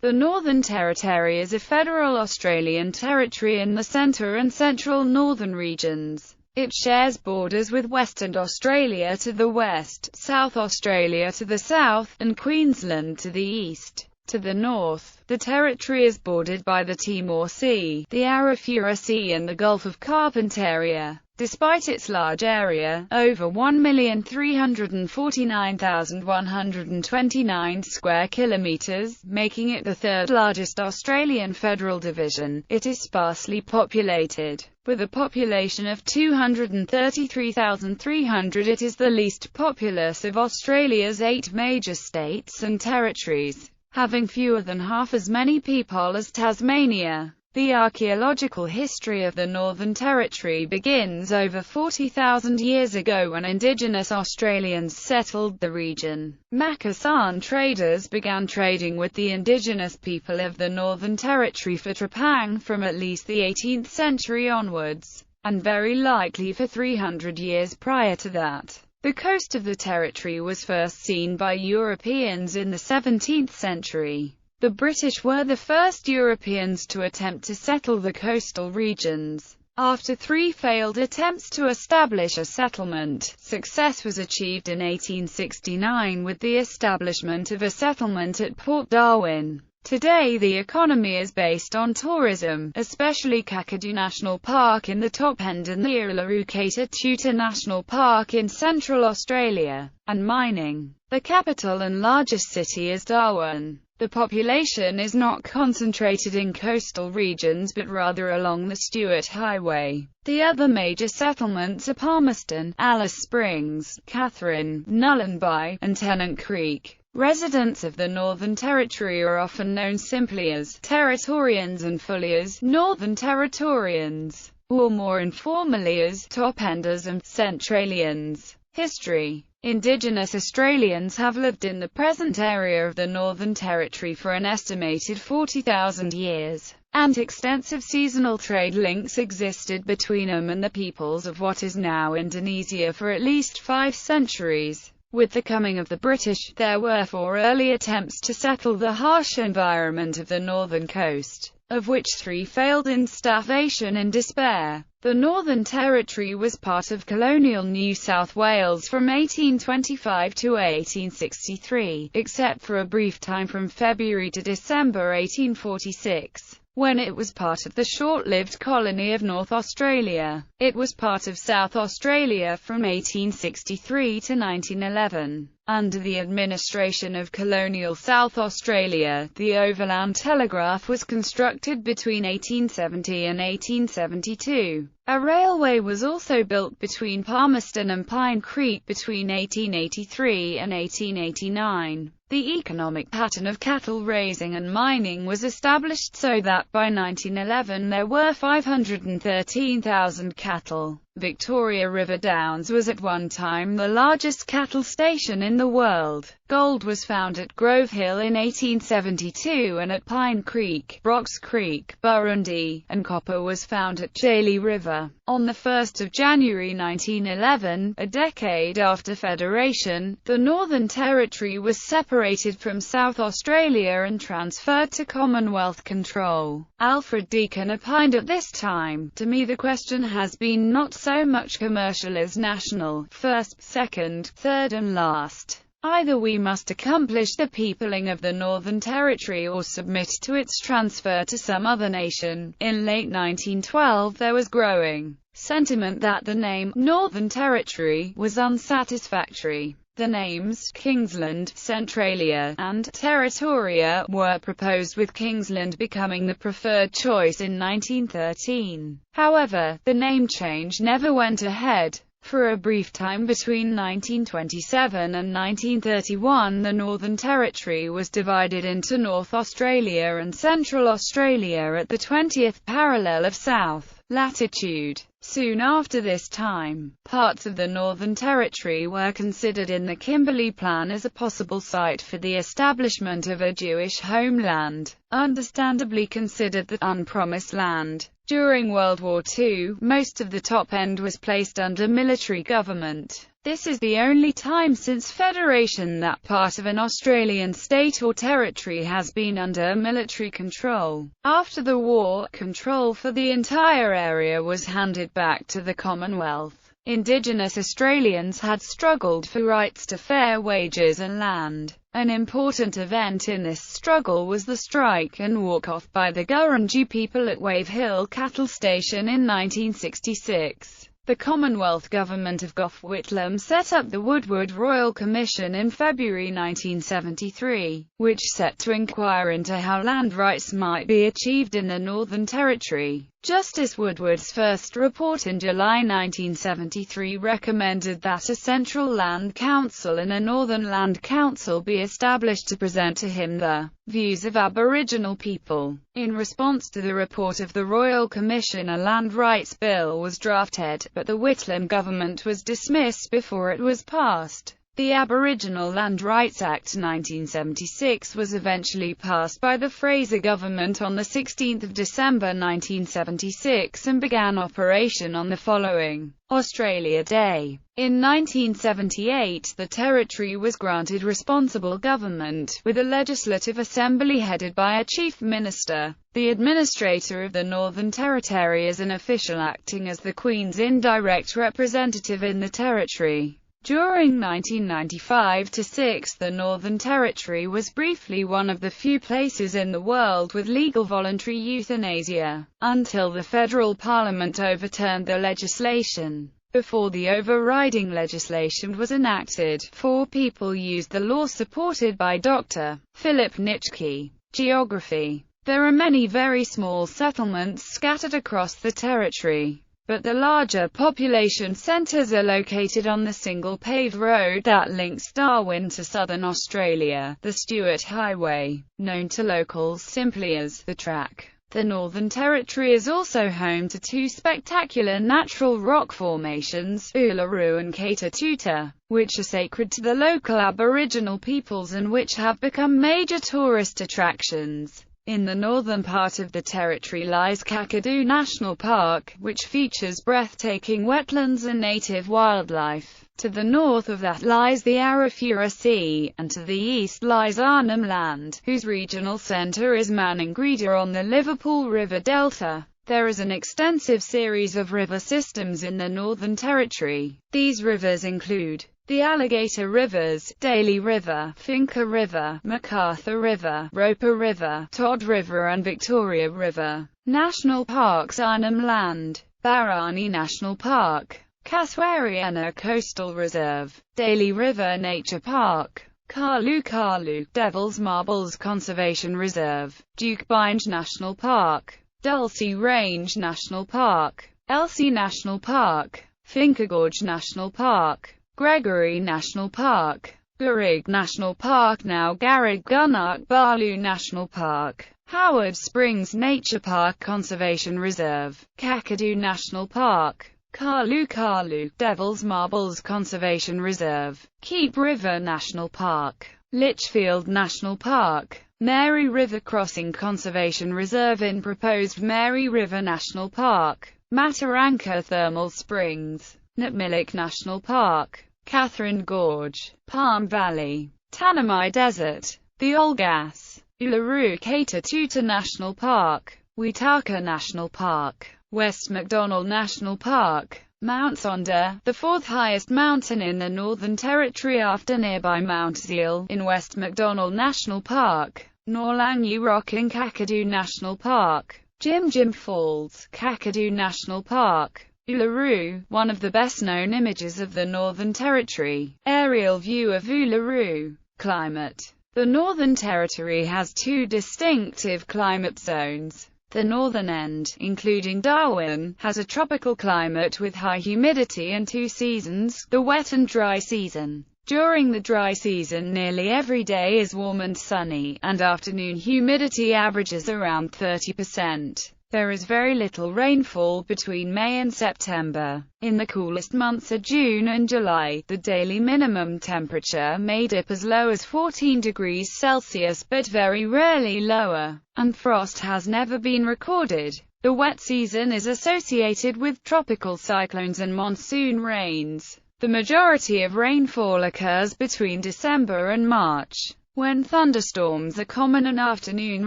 The Northern Territory is a federal Australian territory in the centre and central northern regions. It shares borders with Western Australia to the west, South Australia to the south, and Queensland to the east. To the north, the territory is bordered by the Timor Sea, the Arafura Sea and the Gulf of Carpentaria. Despite its large area, over 1,349,129 square kilometres, making it the third largest Australian federal division, it is sparsely populated. With a population of 233,300, it is the least populous of Australia's 8 major states and territories, having fewer than half as many people as Tasmania. The archaeological history of the Northern Territory begins over 40,000 years ago when Indigenous Australians settled the region. Macassan traders began trading with the Indigenous people of the Northern Territory for trepang from at least the 18th century onwards, and very likely for 300 years prior to that. The coast of the territory was first seen by Europeans in the 17th century. The British were the first Europeans to attempt to settle the coastal regions. After 3 failed attempts to establish a settlement, success was achieved in 1869 with the establishment of a settlement at Port Darwin. Today the economy is based on tourism, especially Kakadu National Park in the top end and the Uluru-Kata-Tuta National Park in Central Australia, and mining. The capital and largest city is Darwin. The population is not concentrated in coastal regions but rather along the Stuart Highway. The other major settlements are Palmerston, Alice Springs, Katherine, Nullarbor, and Tennant Creek. Residents of the Northern Territory are often known simply as Territorians and fully as Northern Territorians, or more informally as Topenders and Centralians. History. Indigenous Australians have lived in the present area of the Northern Territory for an estimated 40,000 years, and extensive seasonal trade links existed between them and the peoples of what is now Indonesia for at least 5 centuries. With the coming of the British, there were 4 early attempts to settle the harsh environment of the northern coast, of which 3 failed in starvation and despair. The Northern Territory was part of colonial New South Wales from 1825 to 1863, except for a brief time from February to December 1846, when it was part of the short-lived colony of North Australia. It was part of South Australia from 1863 to 1911. Under the administration of colonial South Australia, the Overland Telegraph was constructed between 1870 and 1872. A railway was also built between Palmerston and Pine Creek between 1883 and 1889. The economic pattern of cattle raising and mining was established so that by 1911 there were 513,000 cattle. Victoria River Downs was at one time the largest cattle station in the world. Gold was found at Grove Hill in 1872 and at Pine Creek, Brox Creek, Burundi, and copper was found at Jaili River. On the 1st of January 1911, a decade after Federation, the Northern Territory was separated from South Australia and transferred to Commonwealth control. Alfred Deakin opined at this time, "To me the question has been not so much commercial as national, first, second, third and last. Either we must accomplish the peopling of the Northern Territory or submit to its transfer to some other nation." In late 1912 there was growing sentiment that the name Northern Territory was unsatisfactory. The names Kingsland, Centralia, and Territoria were proposed, with Kingsland becoming the preferred choice in 1913. However, the name change never went ahead. For a brief time between 1927 and 1931, the Northern Territory was divided into North Australia and Central Australia at the 20th parallel of south latitude. Soon after this time, parts of the Northern Territory were considered in the Kimberley Plan as a possible site for the establishment of a Jewish homeland, understandably considered the unpromised land. During World War II, most of the top end was placed under military government. This is the only time since Federation that part of an Australian state or territory has been under military control. After the war, control for the entire area was handed back to the Commonwealth. Indigenous Australians had struggled for rights to fair wages and land. An important event in this struggle was the strike and walk-off by the Gurindji people at Wave Hill Cattle Station in 1966. The Commonwealth Government of Gough Whitlam set up the Woodward Royal Commission in February 1973, which set to inquire into how land rights might be achieved in the Northern Territory. Justice Woodward's first report in July 1973 recommended that a Central Land Council and a Northern Land Council be established to present to him the views of Aboriginal people. In response to the report of the Royal Commission, a Land Rights Bill was drafted, but the Whitlam government was dismissed before it was passed. The Aboriginal Land Rights Act 1976 was eventually passed by the Fraser government on 16 December 1976 and began operation on the following Australia Day. In 1978, the territory was granted responsible government, with a legislative assembly headed by a chief minister. The administrator of the Northern Territory is an official acting as the Queen's indirect representative in the territory. During 1995–6, the Northern Territory was briefly one of the few places in the world with legal voluntary euthanasia, until the federal parliament overturned the legislation. Before the overriding legislation was enacted, 4 people used the law supported by Dr. Philip Nitschke. Geography. There are many very small settlements scattered across the territory, but the larger population centres are located on the single paved road that links Darwin to southern Australia, the Stuart Highway, known to locals simply as the Track. The Northern Territory is also home to 2 spectacular natural rock formations, Uluru and Kaita, which are sacred to the local Aboriginal peoples and which have become major tourist attractions. In the northern part of the territory lies Kakadu National Park, which features breathtaking wetlands and native wildlife. To the north of that lies the Arafura Sea, and to the east lies Arnhem Land, whose regional centre is Maningrida on the Liverpool River Delta. There is an extensive series of river systems in the Northern Territory. These rivers include the Alligator Rivers, Daly River, Finca River, MacArthur River, Roper River, Todd River and Victoria River. National Parks: Arnhem Land, Barani National Park, Caswariana Coastal Reserve, Daly River Nature Park, Karlu Devil's Marbles Conservation Reserve, Duke Binge National Park, Dulcie Range National Park, Elsie National Park, Finca Gorge National Park, Gregory National Park, Garrig National Park now Garrig Gunark Balu National Park, Howard Springs Nature Park Conservation Reserve, Kakadu National Park, Karlu Devil's Marbles Conservation Reserve, Keep River National Park, Litchfield National Park, Mary River Crossing Conservation Reserve in proposed Mary River National Park, Mataranka Thermal Springs, Nutmillik National Park, Catherine Gorge, Palm Valley, Tanami Desert, the Olgas, Uluru Kaita National Park, Witaka National Park, West MacDonnell National Park, Mount Sonder, the 4th highest mountain in the Northern Territory after nearby Mount Zeal, in West MacDonnell National Park, Norlangi Rock in Kakadu National Park, Jim Falls, Kakadu National Park, Uluru, one of the best-known images of the Northern Territory. Aerial view of Uluru. Climate. The Northern Territory has 2 distinctive climate zones. The northern end, including Darwin, has a tropical climate with high humidity and 2 seasons, the wet and dry season. During the dry season, nearly every day is warm and sunny, and afternoon humidity averages around 30%. There is very little rainfall between May and September. In the coolest months are June and July. The daily minimum temperature may dip as low as 14 degrees Celsius but very rarely lower, and frost has never been recorded. The wet season is associated with tropical cyclones and monsoon rains. The majority of rainfall occurs between December and March, when thunderstorms are common and afternoon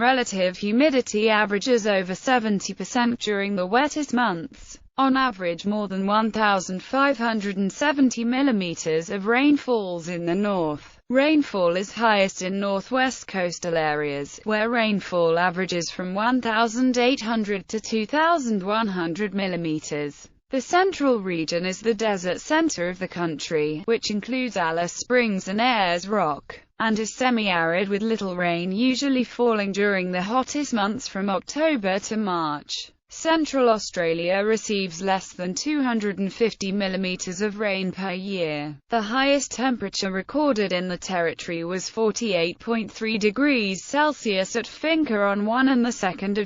relative humidity averages over 70% during the wettest months. On average, more than 1,570 millimeters of rain falls in the north. Rainfall is highest in northwest coastal areas, where rainfall averages from 1,800 to 2,100 millimeters. The central region is the desert center of the country, which includes Alice Springs and Ayers Rock, and is semi-arid with little rain usually falling during the hottest months from October to March. Central Australia receives less than 250 millimeters of rain per year. The highest temperature recorded in the territory was 48.3 degrees Celsius at Finca on 1 and 2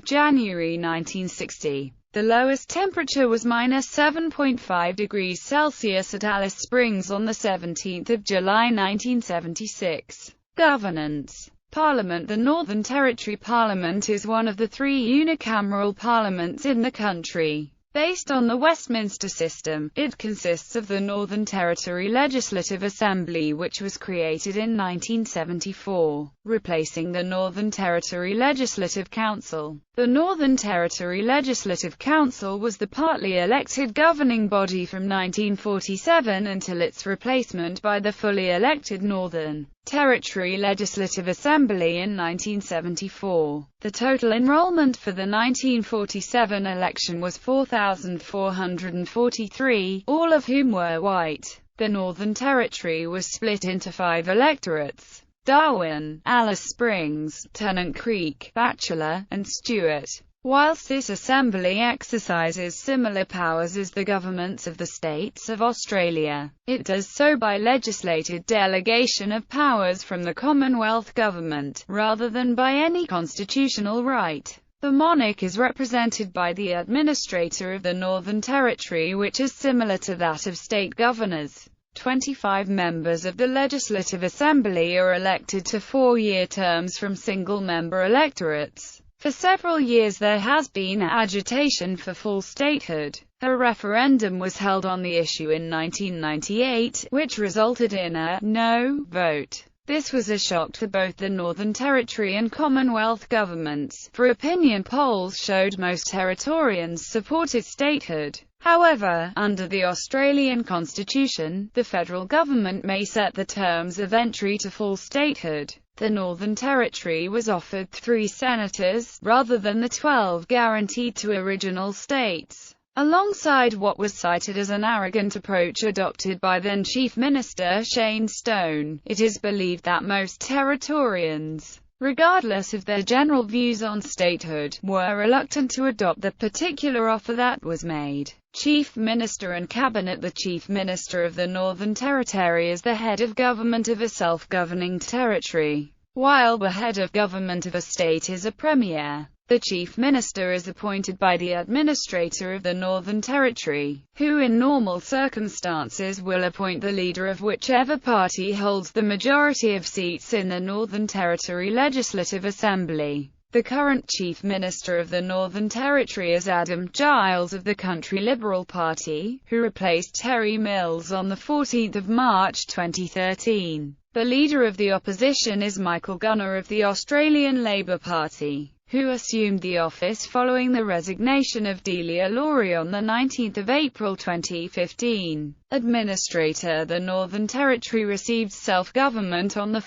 January 1960. The lowest temperature was -7.5 degrees Celsius at Alice Springs on 17 July 1976. Governance. Parliament. The Northern Territory Parliament is one of the three unicameral parliaments in the country. Based on the Westminster system, it consists of the Northern Territory Legislative Assembly, which was created in 1974, replacing the Northern Territory Legislative Council. The Northern Territory Legislative Council was the partly elected governing body from 1947 until its replacement by the fully elected Northern Territory Legislative Assembly in 1974. The total enrollment for the 1947 election was 4,443, all of whom were white. The Northern Territory was split into 5 electorates: Darwin, Alice Springs, Tennant Creek, Bachelor, and Stewart. Whilst this assembly exercises similar powers as the governments of the states of Australia, it does so by legislated delegation of powers from the Commonwealth Government, rather than by any constitutional right. The monarch is represented by the Administrator of the Northern Territory, which is similar to that of state governors. 25 members of the Legislative Assembly are elected to 4-year terms from single-member electorates. For several years there has been agitation for full statehood. A referendum was held on the issue in 1998, which resulted in a no vote. This was a shock to both the Northern Territory and Commonwealth governments, for opinion polls showed most Territorians supported statehood. However, under the Australian Constitution, the federal government may set the terms of entry to full statehood. The Northern Territory was offered 3 senators, rather than the 12 guaranteed to original states. Alongside what was cited as an arrogant approach adopted by then Chief Minister Shane Stone, it is believed that most Territorians, regardless of their general views on statehood, were reluctant to adopt the particular offer that was made. Chief Minister and Cabinet. The Chief Minister of the Northern Territory is the head of government of a self-governing territory, while the head of government of a state is a premier. The Chief Minister is appointed by the Administrator of the Northern Territory, who in normal circumstances will appoint the leader of whichever party holds the majority of seats in the Northern Territory Legislative Assembly. The current Chief Minister of the Northern Territory is Adam Giles of the Country Liberal Party, who replaced Terry Mills on 14 March 2013. The Leader of the Opposition is Michael Gunner of the Australian Labor Party, who assumed the office following the resignation of Delia Laurie on 19 April 2015. Administrator. The Northern Territory received self-government on 1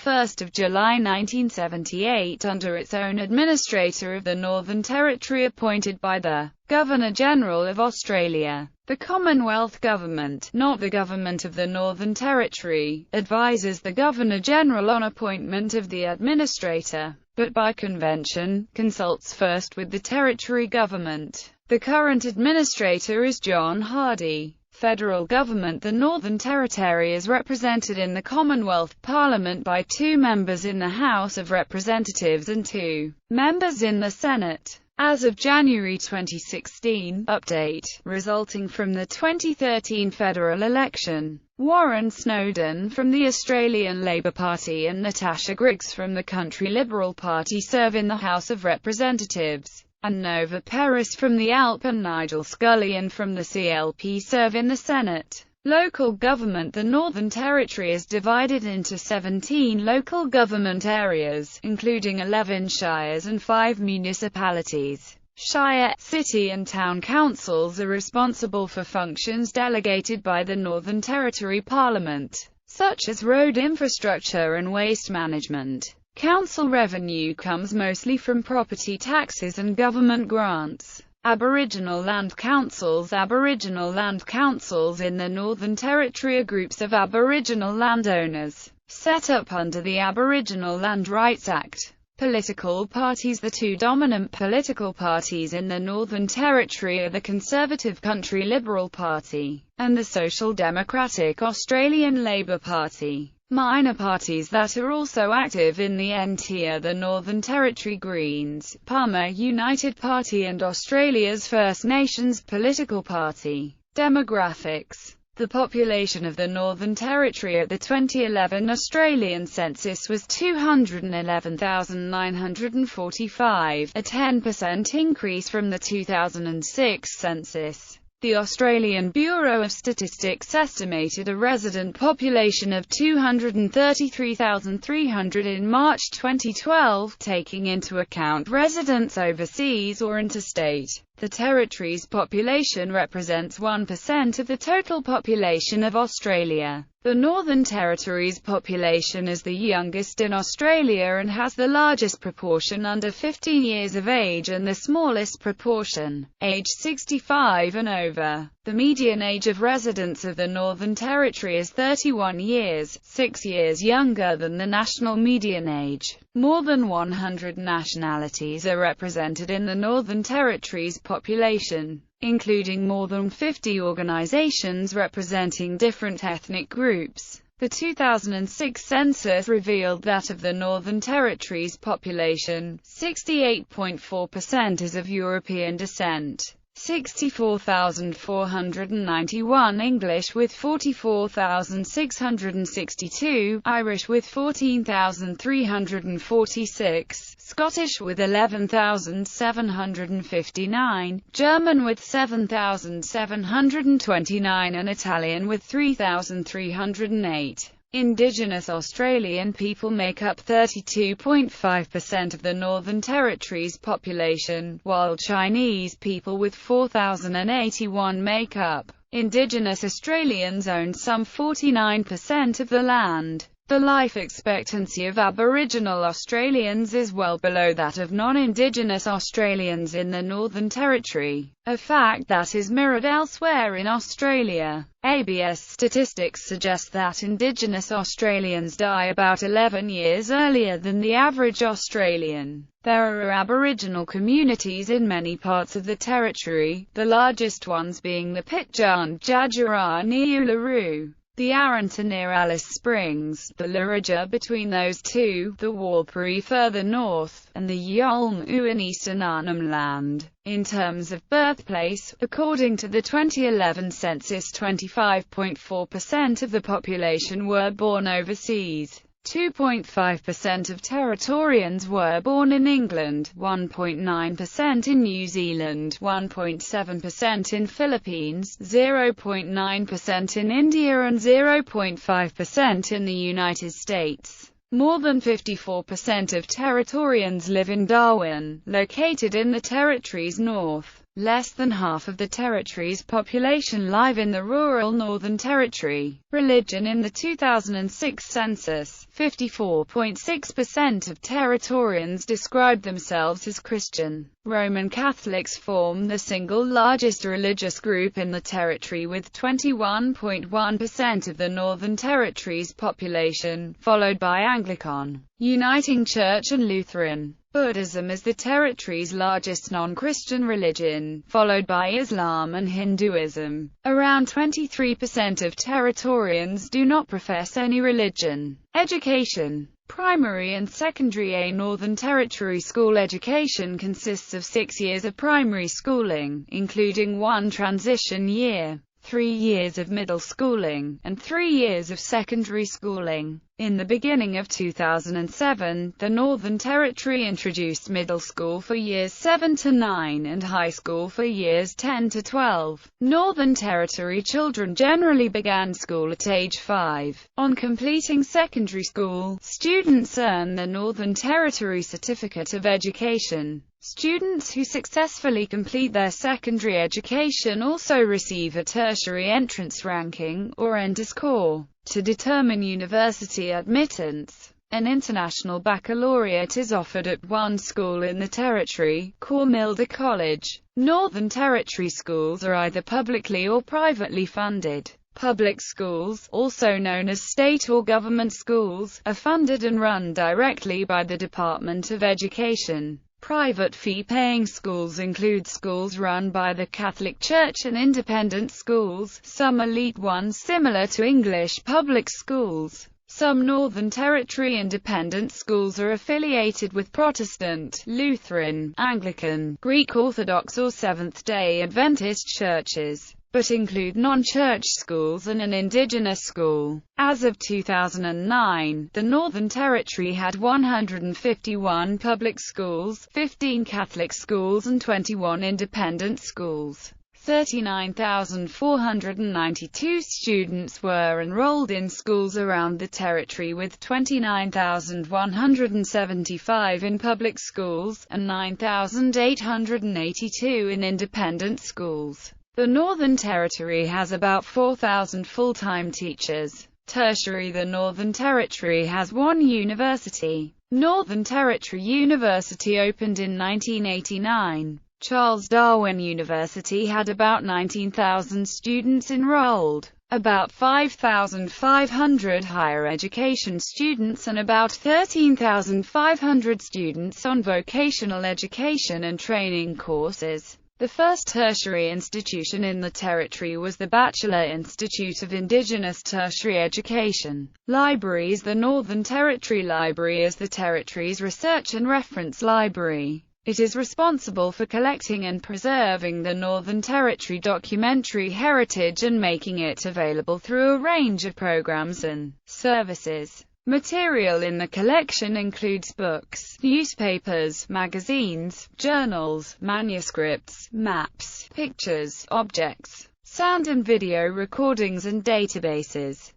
July 1978 under its own Administrator of the Northern Territory appointed by the Governor-General of Australia. The Commonwealth Government, not the Government of the Northern Territory, advises the Governor-General on appointment of the Administrator, but by convention, consults first with the Territory Government. The current Administrator is John Hardy. Federal Government. The Northern Territory is represented in the Commonwealth Parliament by 2 members in the House of Representatives and 2 members in the Senate. As of January 2016, update, resulting from the 2013 federal election, Warren Snowden from the Australian Labor Party and Natasha Griggs from the Country Liberal Party serve in the House of Representatives, and Nova Peris from the ALP and Nigel Scullion from the CLP serve in the Senate. Local government. The Northern Territory is divided into 17 local government areas, including 11 shires and 5 municipalities. Shire, city and town councils are responsible for functions delegated by the Northern Territory Parliament, such as road infrastructure and waste management. Council revenue comes mostly from property taxes and government grants. Aboriginal land councils. Aboriginal land councils in the Northern Territory are groups of Aboriginal landowners, set up under the Aboriginal Land Rights Act. Political parties. The two dominant political parties in the Northern Territory are the Conservative Country Liberal Party, and the Social Democratic Australian Labor Party. Minor parties that are also active in the NT are the Northern Territory Greens, Palmer United Party and Australia's First Nations political party. Demographics. The population of the Northern Territory at the 2011 Australian census was 211,945, a 10% increase from the 2006 census. The Australian Bureau of Statistics estimated a resident population of 233,300 in March 2012, taking into account residents overseas or interstate. The Territory's population represents 1% of the total population of Australia. The Northern Territory's population is the youngest in Australia and has the largest proportion under 15 years of age and the smallest proportion, age 65 and over. The median age of residents of the Northern Territory is 31 years, 6 years younger than the national median age. More than 100 nationalities are represented in the Northern Territory's population, including more than 50 organizations representing different ethnic groups. The 2006 census revealed that of the Northern Territory's population, 68.4% is of European descent, 64,491 English with 44,662, Irish with 14,346, Scottish with 11,759, German with 7,729 and Italian with 3,308. Indigenous Australian people make up 32.5% of the Northern Territory's population, while Chinese people with 4,081 make up. Indigenous Australians own some 49% of the land. The life expectancy of Aboriginal Australians is well below that of non-Indigenous Australians in the Northern Territory, a fact that is mirrored elsewhere in Australia. ABS statistics suggest that Indigenous Australians die about 11 years earlier than the average Australian. There are Aboriginal communities in many parts of the Territory, the largest ones being the Pitjant Djajarra near Uluru, the Arrernte near Alice Springs, the Lurija between those two, the Warlpiri further north, and the Yolmu in eastern Arnhem Land. In terms of birthplace, according to the 2011 census, 25.4% of the population were born overseas. 2.5% of Territorians were born in England, 1.9% in New Zealand, 1.7% in Philippines, 0.9% in India and 0.5% in the United States. More than 54% of Territorians live in Darwin, located in the Territory's north. Less than half of the Territory's population live in the rural Northern Territory. Religion. In the 2006 census, 54.6% of Territorians described themselves as Christian. Roman Catholics form the single largest religious group in the Territory with 21.1% of the Northern Territory's population, followed by Anglican, Uniting Church and Lutheran. Buddhism is the Territory's largest non-Christian religion, followed by Islam and Hinduism. Around 23% of Territorians do not profess any religion. Education. Primary and secondary. A Northern Territory school education consists of 6 years of primary schooling, including 1 transition year, 3 years of middle schooling, and 3 years of secondary schooling. In the beginning of 2007, the Northern Territory introduced middle school for years 7 to 9 and high school for years 10 to 12. Northern Territory children generally began school at age 5. On completing secondary school, students earn the Northern Territory Certificate of Education. Students who successfully complete their secondary education also receive a tertiary entrance ranking, or ENTER score, to determine university admittance. An international baccalaureate is offered at one school in the Territory, Cormilda College. Northern Territory schools are either publicly or privately funded. Public schools, also known as state or government schools, are funded and run directly by the Department of Education. Private fee-paying schools include schools run by the Catholic Church and independent schools, some elite ones similar to English public schools. Some Northern Territory independent schools are affiliated with Protestant, Lutheran, Anglican, Greek Orthodox or Seventh-day Adventist churches, but include non-church schools and an Indigenous school. As of 2009, the Northern Territory had 151 public schools, 15 Catholic schools and 21 independent schools. 39,492 students were enrolled in schools around the Territory, with 29,175 in public schools, and 9,882 in independent schools. The Northern Territory has about 4,000 full-time teachers. Tertiary. The Northern Territory has one university. Northern Territory University opened in 1989. Charles Darwin University had about 19,000 students enrolled, about 5,500 higher education students and about 13,500 students on vocational education and training courses. The first tertiary institution in the Territory was the Bachelor Institute of Indigenous Tertiary Education. Libraries. The Northern Territory Library is the Territory's research and reference library. It is responsible for collecting and preserving the Northern Territory documentary heritage and making it available through a range of programs and services. Material in the collection includes books, newspapers, magazines, journals, manuscripts, maps, pictures, objects, sound and video recordings and databases.